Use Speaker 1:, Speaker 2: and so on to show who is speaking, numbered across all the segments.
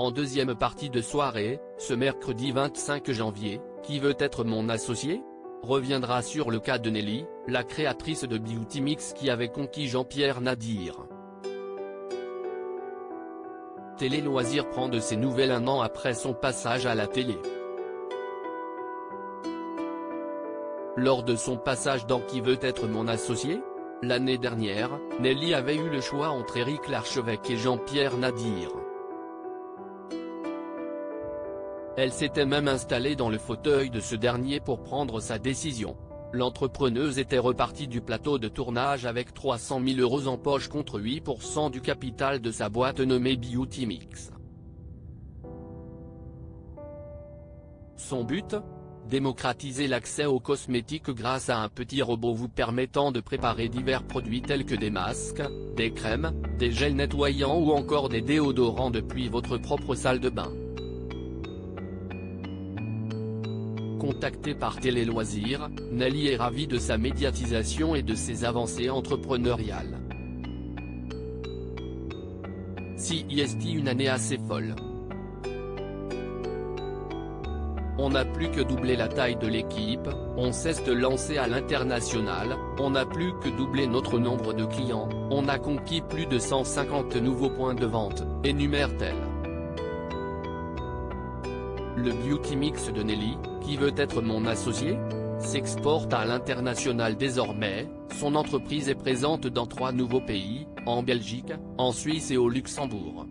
Speaker 1: En deuxième partie de soirée, ce mercredi 25 janvier, Qui veut être mon associé ? Reviendra sur le cas de Nelly, la créatrice de Beauty Mix qui avait conquis Jean-Pierre Nadir. Télé Loisirs prend de ses nouvelles un an après son passage à la télé. Lors de son passage dans Qui veut être mon associé ? L'année dernière, Nelly avait eu le choix entre Éric Larchevêque et Jean-Pierre Nadir. Elle s'était même installée dans le fauteuil de ce dernier pour prendre sa décision. L'entrepreneuse était repartie du plateau de tournage avec 300 000 € en poche contre 8% du capital de sa boîte nommée Beauty Mix. Son but ? Démocratiser l'accès aux cosmétiques grâce à un petit robot vous permettant de préparer divers produits tels que des masques, des crèmes, des gels nettoyants ou encore des déodorants depuis votre propre salle de bain. Contactée par Télé Loisirs, Nelly est ravie de sa médiatisation et de ses avancées entrepreneuriales. CIST une année assez folle. On n'a plus que doublé la taille de l'équipe, on s'est lancé à l'international, on n'a plus que doublé notre nombre de clients, on a conquis plus de 150 nouveaux points de vente, énumère-t-elle. Le Beauty Mix de Nelly, Qui veut être mon associé ? S'exporte à l'international désormais, son entreprise est présente dans 3 nouveaux pays, en Belgique, en Suisse et au Luxembourg.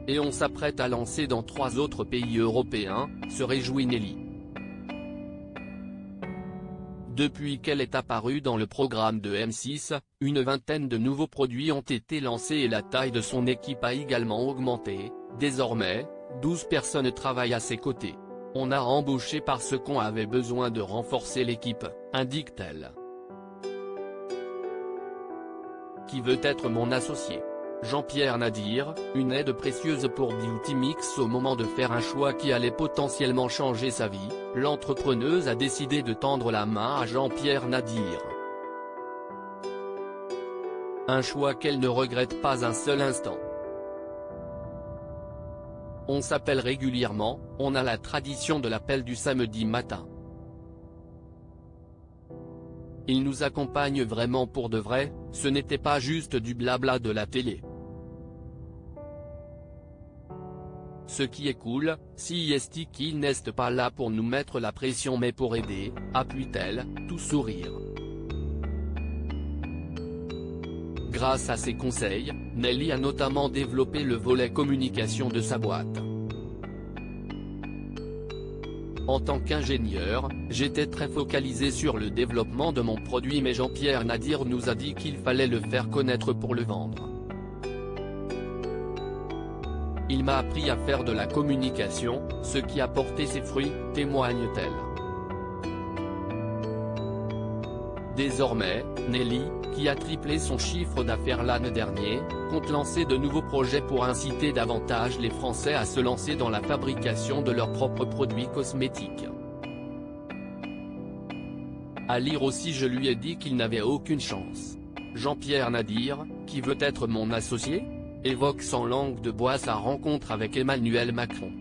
Speaker 1: Et on s'apprête à lancer dans 3 autres pays européens, se réjouit Nelly. Depuis qu'elle est apparue dans le programme de M6, une vingtaine de nouveaux produits ont été lancés et la taille de son équipe a également augmenté, désormais, 12 personnes travaillent à ses côtés. On a embauché parce qu'on avait besoin de renforcer l'équipe, indique-t-elle. Qui veut être mon associé ? Jean-Pierre Nadir, une aide précieuse pour Beauty Mix au moment de faire un choix qui allait potentiellement changer sa vie, l'entrepreneuse a décidé de tendre la main à Jean-Pierre Nadir. Un choix qu'elle ne regrette pas un seul instant. On s'appelle régulièrement, on a la tradition de l'appel du samedi matin. Il nous accompagne vraiment pour de vrai, ce n'était pas juste du blabla de la télé. Ce qui est cool, CIST qu'il n'est pas là pour nous mettre la pression mais pour aider, appuie-t-elle, tout sourire. Grâce à ses conseils, Nelly a notamment développé le volet communication de sa boîte. En tant qu'ingénieur, j'étais très focalisé sur le développement de mon produit mais Jean-Pierre Nadir nous a dit qu'il fallait le faire connaître pour le vendre. Il m'a appris à faire de la communication, ce qui a porté ses fruits, témoigne-t-elle. Désormais, Nelly, qui a triplé son chiffre d'affaires l'année dernière, compte lancer de nouveaux projets pour inciter davantage les Français à se lancer dans la fabrication de leurs propres produits cosmétiques. À lire aussi je lui ai dit qu'il n'avait aucune chance. Jean-Pierre Nadir, qui veut être mon associé ? Évoque sans langue de bois sa rencontre avec Emmanuel Macron.